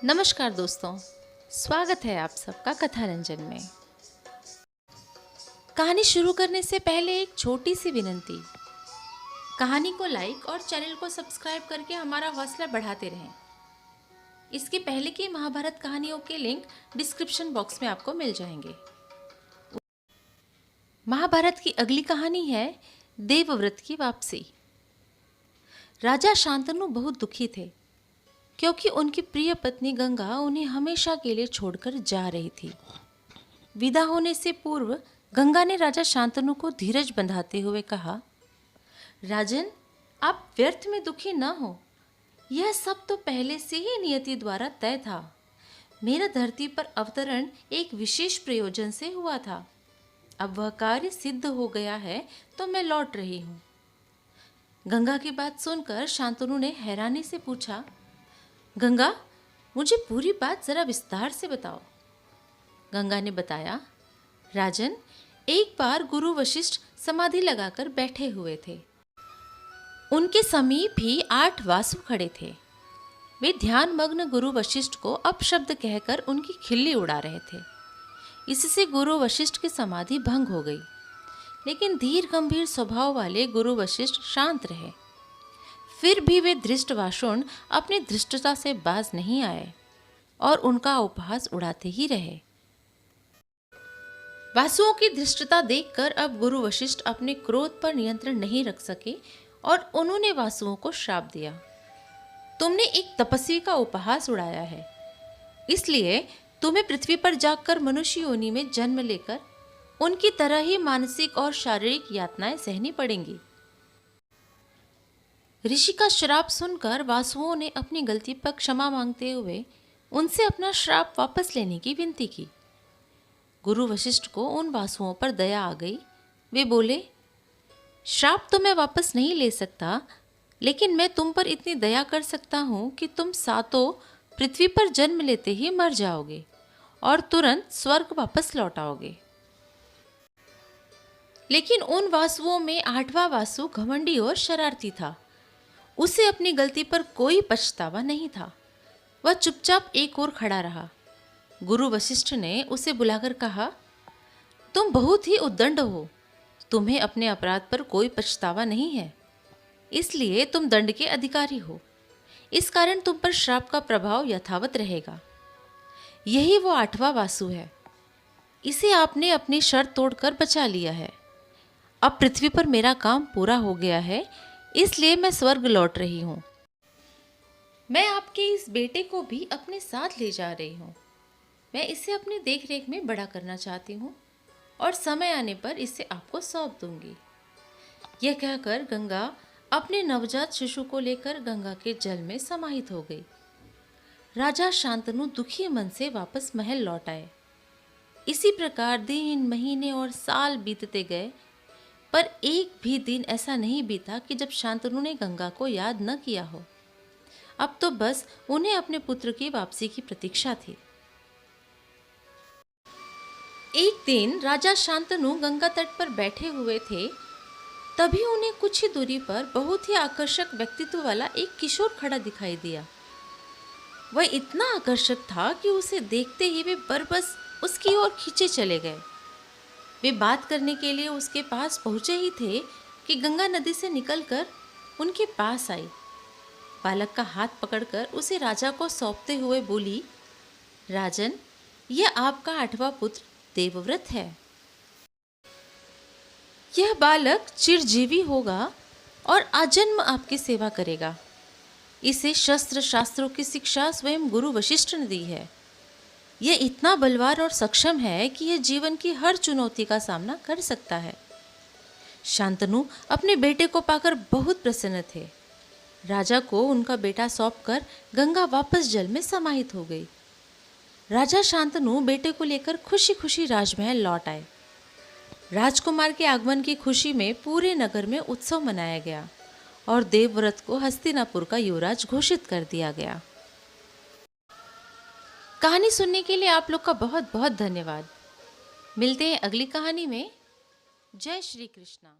नमस्कार दोस्तों, स्वागत है आप सबका कथा रंजन में। कहानी शुरू करने से पहले एक छोटी सी विनती। कहानी को लाइक और चैनल को सब्सक्राइब करके हमारा हौसला बढ़ाते रहें। इसके पहले की महाभारत कहानियों के लिंक डिस्क्रिप्शन बॉक्स में आपको मिल जाएंगे। महाभारत की अगली कहानी है देवव्रत की वापसी। राजा शांतनु बहुत दुखी थे क्योंकि उनकी प्रिय पत्नी गंगा उन्हें हमेशा के लिए छोड़कर जा रही थी। विदा होने से पूर्व गंगा ने राजा शांतनु को धीरज बंधाते हुए कहा, राजन, आप व्यर्थ में दुखी न हो। यह सब तो पहले से ही नियति द्वारा तय था। मेरा धरती पर अवतरण एक विशेष प्रयोजन से हुआ था। अब वह कार्य सिद्ध हो गया है तो मैं लौट रही हूँ। गंगा की बात सुनकर शांतनु ने हैरानी से पूछा, गंगा, मुझे पूरी बात जरा विस्तार से बताओ। गंगा ने बताया, राजन, एक बार गुरु वशिष्ठ समाधि लगाकर बैठे हुए थे। उनके समीप ही 8 वासु खड़े थे। वे ध्यान मग्न गुरु वशिष्ठ को अपशब्द कहकर उनकी खिल्ली उड़ा रहे थे। इससे गुरु वशिष्ठ की समाधि भंग हो गई। लेकिन धीर गंभीर स्वभाव वाले गुरु वशिष्ठ शांत रहे। फिर भी वे धृष्टवासुन अपनी धृष्टता से बाज नहीं आए और उनका उपहास उड़ाते ही रहे। वासुओं की धृष्टता देखकर अब गुरु वशिष्ठ अपने क्रोध पर नियंत्रण नहीं रख सके और उन्होंने वासुओं को श्राप दिया। तुमने एक तपस्वी का उपहास उड़ाया है, इसलिए तुम्हें पृथ्वी पर जाकर मनुष्य योनि में जन्म लेकर उनकी तरह ही मानसिक और शारीरिक यातनाएं सहनी पड़ेंगी। ऋषि का श्राप सुनकर वासुओं ने अपनी गलती पर क्षमा मांगते हुए उनसे अपना श्राप वापस लेने की विनती की। गुरु वशिष्ठ को उन वासुओं पर दया आ गई। वे बोले, श्राप तो मैं वापस नहीं ले सकता, लेकिन मैं तुम पर इतनी दया कर सकता हूँ कि तुम सातों पृथ्वी पर जन्म लेते ही मर जाओगे और तुरंत स्वर्ग वापस लौट आओगे। लेकिन उन वासुओं में 8वां वासु घमंडी और शरारती था। उसे अपनी गलती पर कोई पछतावा नहीं था। वह चुपचाप एक ओर खड़ा रहा। गुरु वशिष्ठ ने उसे बुलाकर कहा, तुम बहुत ही उद्दंड हो। तुम्हें अपने अपराध पर कोई पछतावा नहीं है, इसलिए तुम दंड के अधिकारी हो। इस कारण तुम पर श्राप का प्रभाव यथावत रहेगा। यही वो 8वां वासु है। इसे आपने अपनी शर्त तोड़कर बचा लिया है। अब पृथ्वी पर मेरा काम पूरा हो गया है, इसलिए मैं स्वर्ग लौट रही हूँ। मैं आपके इस बेटे को भी अपने साथ ले जा रही हूँ। मैं इसे अपनी देखरेख में बड़ा करना चाहती हूँ और समय आने पर इसे आपको सौंप दूंगी। यह कहकर गंगा अपने नवजात शिशु को लेकर गंगा के जल में समाहित हो गई। राजा शांतनु दुखी मन से वापस महल लौट आए। इसी प्रकार दिन, महीने और साल बीतते गए, पर एक भी दिन ऐसा नहीं बीता कि जब शांतनु ने गंगा को याद न किया हो। अब तो बस उन्हें अपने पुत्र की वापसी की प्रतीक्षा थी। एक दिन राजा शांतनु गंगा तट पर बैठे हुए थे। तभी उन्हें कुछ ही दूरी पर बहुत ही आकर्षक व्यक्तित्व वाला एक किशोर खड़ा दिखाई दिया। वह इतना आकर्षक था कि उसे देखते ही वे बरबस उसकी ओर खींचे चले गए। वे बात करने के लिए उसके पास पहुंचे ही थे कि गंगा नदी से निकलकर उनके पास आई। बालक का हाथ पकड़कर उसे राजा को सौंपते हुए बोली, राजन, यह आपका 8वां पुत्र देवव्रत है। यह बालक चिरजीवी होगा और आजन्म आपकी सेवा करेगा। इसे शस्त्र शास्त्रों की शिक्षा स्वयं गुरु वशिष्ठ ने दी है। यह इतना बलवान और सक्षम है कि यह जीवन की हर चुनौती का सामना कर सकता है। शांतनु अपने बेटे को पाकर बहुत प्रसन्न थे। राजा को उनका बेटा सौंपकर गंगा वापस जल में समाहित हो गई। राजा शांतनु बेटे को लेकर खुशी खुशी राजमहल लौट आए। राजकुमार के आगमन की खुशी में पूरे नगर में उत्सव मनाया गया और देवव्रत को हस्तिनापुर का युवराज घोषित कर दिया गया। कहानी सुनने के लिए आप लोग का बहुत बहुत धन्यवाद। मिलते हैं अगली कहानी में। जय श्री कृष्णा।